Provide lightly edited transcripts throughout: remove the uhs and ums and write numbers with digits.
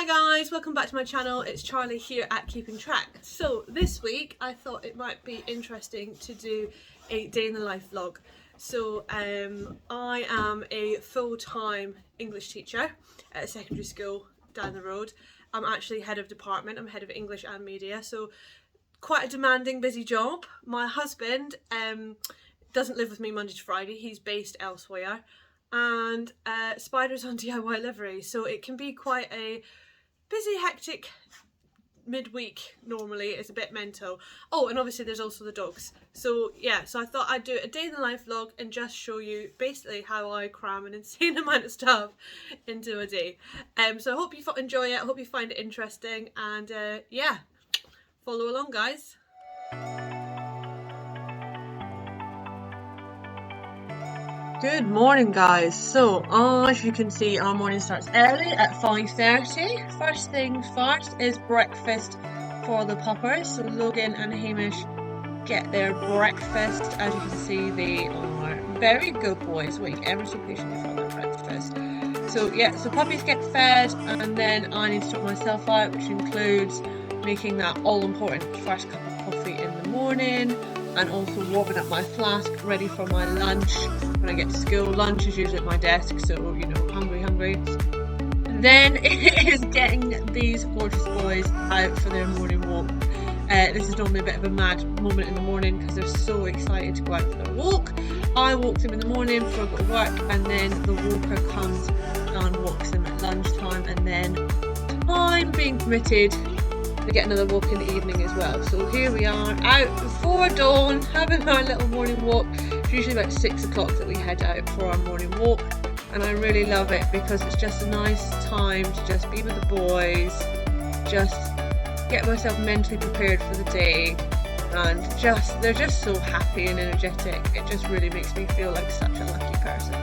Hi guys, welcome back to my channel. It's Charlie here at Keeping Track. So this week I thought it might be interesting to do a day in the life vlog. So I am a full-time English teacher at a secondary school down the road. I'm actually head of department, I'm head of English and media, so quite a demanding, busy job. My husband doesn't live with me Monday to Friday, he's based elsewhere, and Spider's on DIY livery, so it can be quite a busy, hectic midweek normally. It's a bit mental. Oh, and obviously there's also the dogs. So yeah, so I thought I'd do a day in the life vlog and just show you basically how I cram an insane amount of stuff into a day. So I hope you enjoy it, I hope you find it interesting, and yeah, follow along guys. Good morning guys. So as you can see, our morning starts early at 5:30. First things first is breakfast for the puppers. So Logan and Hamish get their breakfast. As you can see, they are very good boys, waiting ever so patiently for their breakfast. So yeah, so puppies get fed, and then I need to sort myself out, which includes making that all important first cup of coffee in the morning, and also warming up my flask ready for my lunch. When I get to school, lunch is usually at my desk, so you know, hungry. Then it is getting these gorgeous boys out for their morning walk. This is normally a bit of a mad moment in the morning because they're so excited to go out for their walk. I walk them in the morning before I go to work, and then the walker comes and walks them at lunchtime, and then time being permitted, we get another walk in the evening as well. So here we are out before dawn having our little morning walk. It's usually about 6 o'clock that we head out for our morning walk, and I really love it because it's just a nice time to just be with the boys, just get myself mentally prepared for the day, and they're just so happy and energetic. It just really makes me feel like such a lucky person.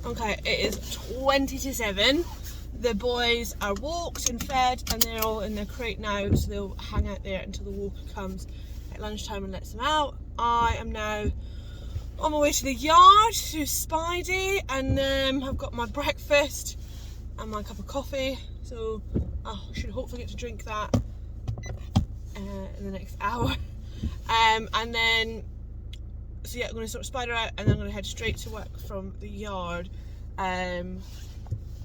Okay, it is 20 to 7. The boys are walked and fed, and they're all in their crate now, so they'll hang out there until the walker comes at lunchtime and lets them out. I am now on my way to the yard to do Spidey, and I've got my breakfast and my cup of coffee, so I should hopefully get to drink that in the next hour. And then, so yeah, I'm going to sort Spider out, and then I'm going to head straight to work from the yard.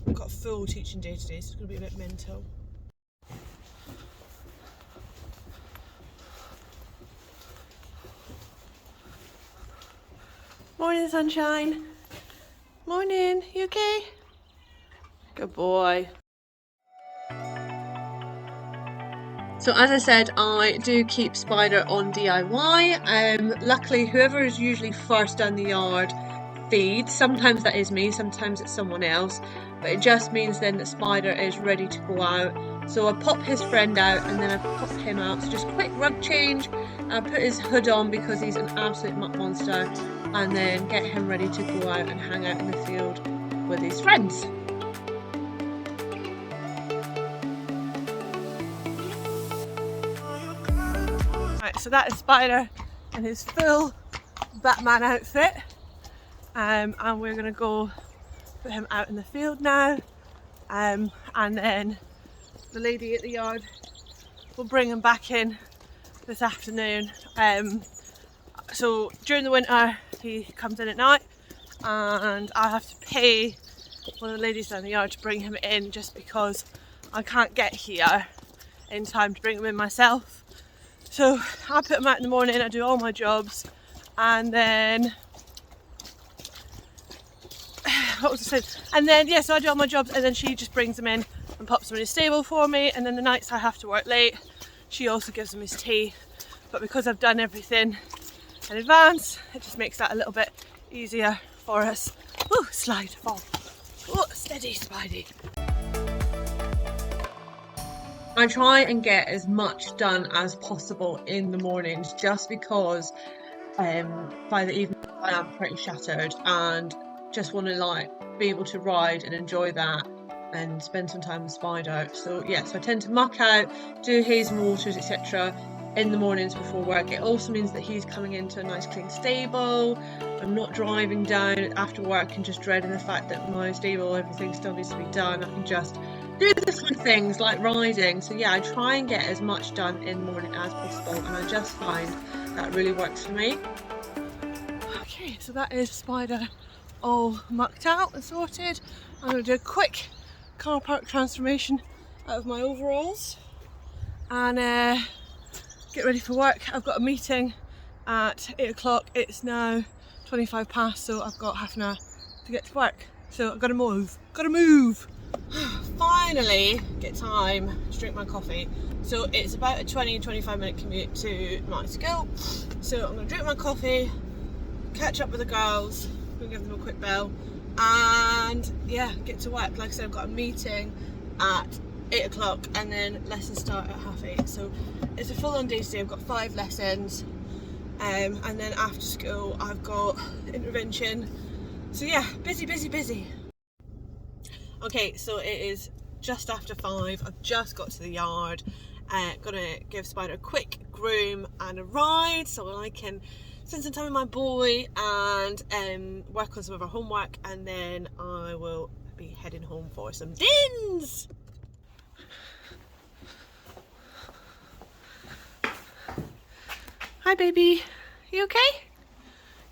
I've got a full teaching day today, so it's going to be a bit mental. Morning, sunshine. Morning, you okay? Good boy. So as I said, I do keep Spider on DIY. Luckily, whoever is usually first down the yard feeds. Sometimes that is me, sometimes it's someone else, but it just means then that Spider is ready to go out. So I pop his friend out, and then I pop him out. So just quick rug change, I put his hood on because he's an absolute mutt monster, and then get him ready to go out and hang out in the field with his friends. Right, so that is Spider in his full Batman outfit. And we're gonna go put him out in the field now, and then the lady at the yard will bring him back in this afternoon. So during the winter he comes in at night, and I have to pay one of the ladies down the yard to bring him in, just because I can't get here in time to bring him in myself. So I put him out in the morning, I do all my jobs, and then what was I saying? And then yeah, so I do all my jobs, and then she just brings him in and pops him in his stable for me. And then the nights I have to work late, she also gives him his tea. But because I've done everything in advance, it just makes that a little bit easier for us. Ooh, slide, fall. Oh, steady, Spidey. I try and get as much done as possible in the mornings, just because by the evening I am pretty shattered and just want to like be able to ride and enjoy that and spend some time with Spider. So yeah, so I tend to muck out, do his and waters, etc. in the mornings before work. It also means that he's coming into a nice clean stable. I'm not driving down after work and just dreading the fact that my stable, everything still needs to be done. I can just do the fun things like riding. So yeah, I try and get as much done in the morning as possible, and I just find that really works for me. Okay, so that is Spider all mucked out and sorted. I'm going to do a quick car park transformation out of my overalls and get ready for work. I've got a meeting at 8 o'clock. It's now 25 past, so I've got half an hour to get to work. So I've got to move. Finally get time to drink my coffee. So it's about a 20-25 minute commute to my school. So I'm going to drink my coffee, catch up with the girls, I'm going to give them a quick bell, and yeah, get to work. Like I said, I've got a meeting at 8 o'clock and then lessons start at 8:30. So it's a full on day today. I've got 5 lessons, and then after school I've got intervention. So yeah, busy. Okay, so it is just after 5. I've just got to the yard. Gonna give Spider a quick groom and a ride so I can spend some time with my boy and work on some of our homework, and then I will be heading home for some dins. Hi baby, you okay?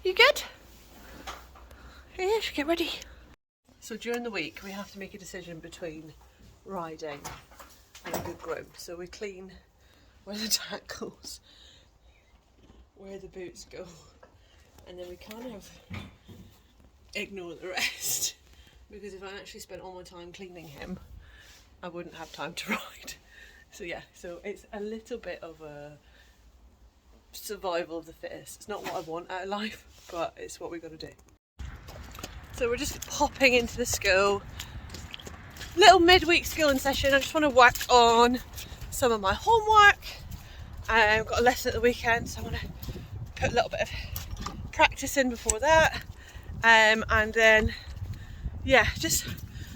You good? Yeah, should get ready. So during the week we have to make a decision between riding and a good groom. So we clean where the tack goes, where the boots go, and then we kind of ignore the rest, because if I actually spent all my time cleaning him I wouldn't have time to ride. So yeah, so it's a little bit of a survival of the fittest. It's not what I want out of life, but it's what we've got to do. So we're just popping into the school, little midweek schooling session. I just want to work on some of my homework. I've got a lesson at the weekend, so I want to put a little bit of practice in before that, and then yeah, just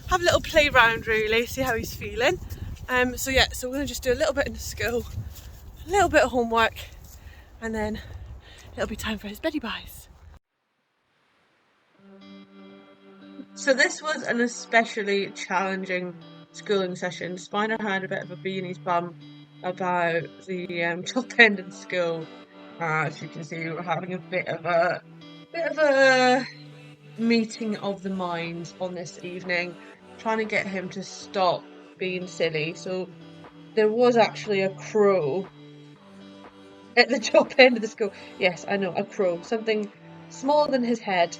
have a little play round really, see how he's feeling. So yeah, so we're going to just do a little bit in the school, a little bit of homework, and then it'll be time for his beddy buys. So this was an especially challenging schooling session. Spider had a bit of a bee in his bum about the top end of the school. As you can see, we were having a bit of a meeting of the minds on this evening, trying to get him to stop being silly. So there was actually a crow at the top end of the school. Yes, I know, a crow. Something smaller than his head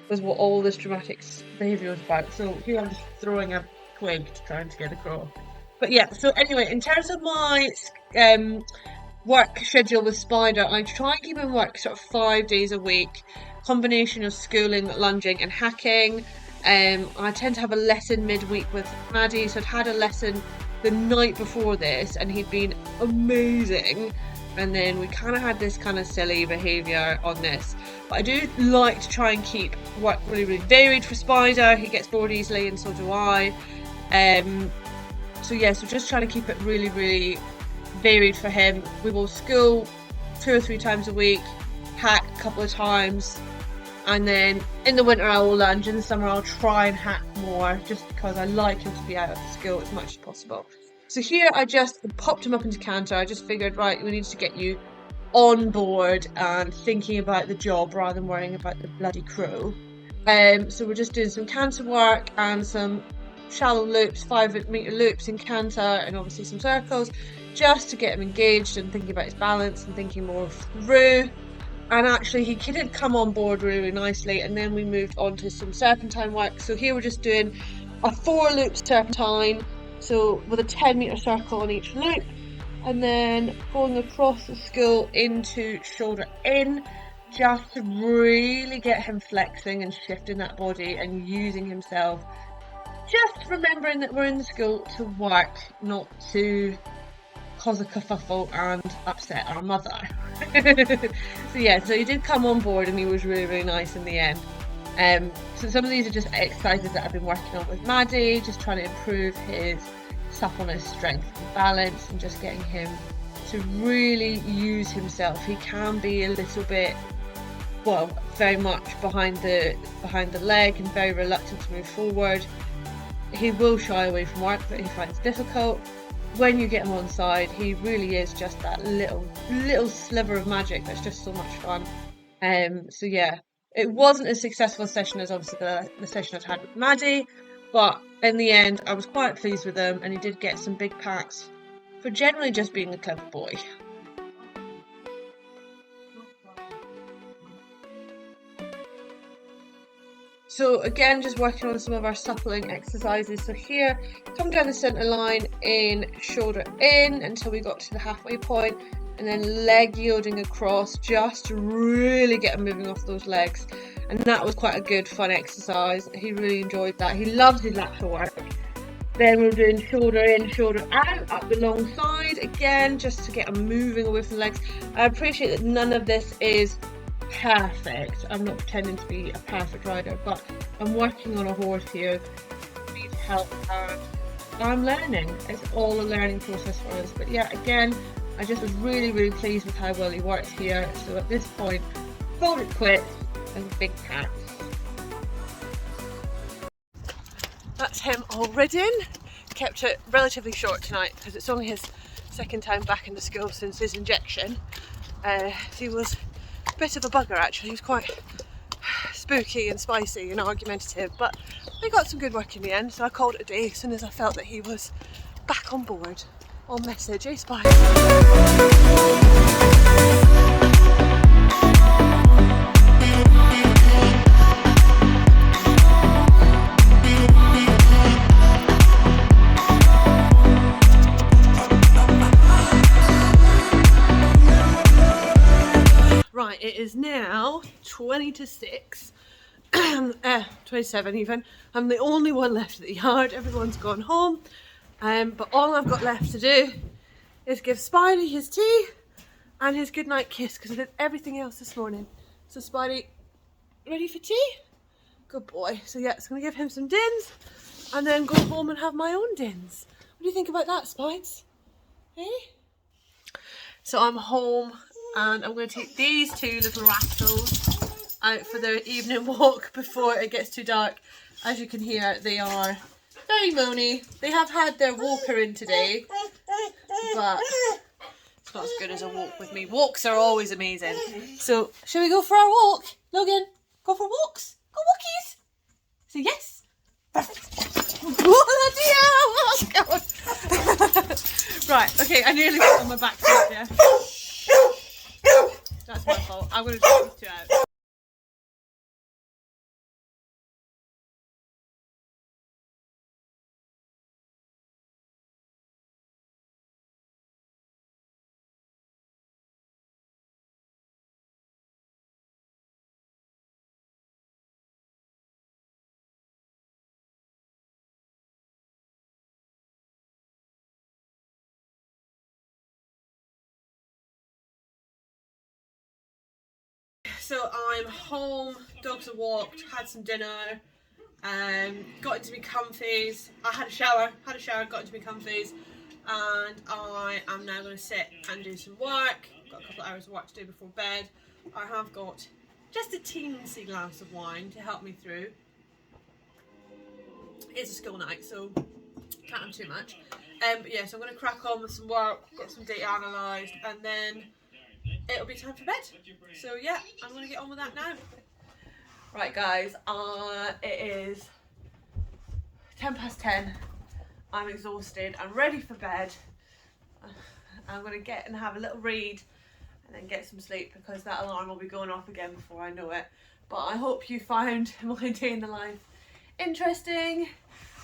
was what all this dramatic behaviour was about. So here I'm just throwing a twig to try and scare the crow. But yeah, so anyway, in terms of my work schedule with Spider, I try and keep him work sort of 5 days a week, combination of schooling, lunging and hacking. I tend to have a lesson midweek with Maddie, so I'd had a lesson the night before this and he'd been amazing, and then we kind of had this kind of silly behaviour on this. But I do like to try and keep work really varied for Spider. He gets bored easily and so do I. So yeah, so just trying to keep it really varied for him. We will school 2 or 3 times a week, hack a couple of times, and then in the winter I will lunge. In the summer I'll try and hack more, just because I like him to be out of school as much as possible. So here I just popped him up into Canter. I just figured, right, we need to get you on board and thinking about the job rather than worrying about the bloody crow. So we're just doing some Canter work and some shallow loops, 5-metre loops in Canter, and obviously some circles, just to get him engaged and thinking about his balance and thinking more through. And actually he did come on board really nicely, and then we moved on to some serpentine work. So here we're just doing a 4-loop serpentine, so with a 10-metre circle on each loop, and then going across the school into shoulder in, just to really get him flexing and shifting that body and using himself. Just remembering that we're in the school to work, not to cause a kerfuffle and upset our mother. So yeah, so he did come on board and he was really nice in the end. So some of these are just exercises that I've been working on with Maddie, just trying to improve his suppleness, strength and balance, and just getting him to really use himself. He can be a little bit, well, very much behind the leg and very reluctant to move forward. he will shy away from work that he finds difficult. When you get him on side, he really is just that little sliver of magic that's just so much fun. So yeah, it wasn't as successful a session as obviously the session I'd had with Maddie, but in the end I was quite pleased with him, and he did get some big pats for generally just being a clever boy. So again, just working on some of our suppling exercises. So here, come down the centre line in, shoulder in until we got to the halfway point, and then leg yielding across, just to really get him moving off those legs. And that was quite a good fun exercise. He really enjoyed that. He loves his lateral work. Then we're doing shoulder in, shoulder out, up the long side again, just to get him moving away from the legs. I appreciate that none of this is perfect. I'm not pretending to be a perfect rider, but I'm working on a horse here. Need help, and I'm learning. It's all a learning process for us. But yeah, again, I just was really pleased with how well he worked here. So at this point, called it quits and big pat. That's him all ridden. Kept it relatively short tonight because it's only his second time back in the school since his injection. He was a bit of a bugger actually. He was quite spooky and spicy and argumentative, but I got some good work in the end, so I called it a day as soon as I felt that he was back on board. On message, Spy. Right, it is now 20 to 6, 27 even. I'm the only one left at the yard, everyone's gone home. But all I've got left to do is give Spidey his tea and his goodnight kiss, because I did everything else this morning. So Spidey, ready for tea? Good boy. So yeah, it's going to give him some dins and then go home and have my own dins. What do you think about that, Spides? Eh? So I'm home and I'm going to take these two little rascals out for their evening walk before it gets too dark. As you can hear, they are very moany. They have had their walker in today, but it's not as good as a walk with me. Walks are always amazing. So, shall we go for our walk? Logan, go for walks? Go walkies? Say yes. Oh God. Right, okay, I nearly got on my back foot there. That's my fault. I'm going to take these two out. So I'm home, dogs are walked, had some dinner, got into my comfies. I had a shower, got into my comfies, and I am now going to sit and do some work. Got a couple of hours of work to do before bed. I have got just a teensy glass of wine to help me through. It's a school night, so can't have too much. But yeah, so I'm going to crack on with some work, get some data analysed, and then it'll be time for bed. So yeah, I'm going to get on with that now. Right guys, it is 10:10. I'm exhausted, I'm ready for bed. I'm going to get and have a little read and then get some sleep, because that alarm will be going off again before I know it. But I hope you found my day in the life interesting.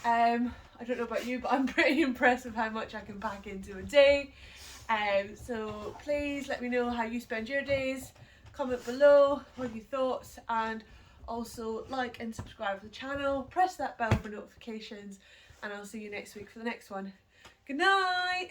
I don't know about you, but I'm pretty impressed with how much I can pack into a day. So please let me know how you spend your days. Comment below what your thoughts, and also like and subscribe to the channel. Press that bell for notifications, and I'll see you next week for the next one. Good night.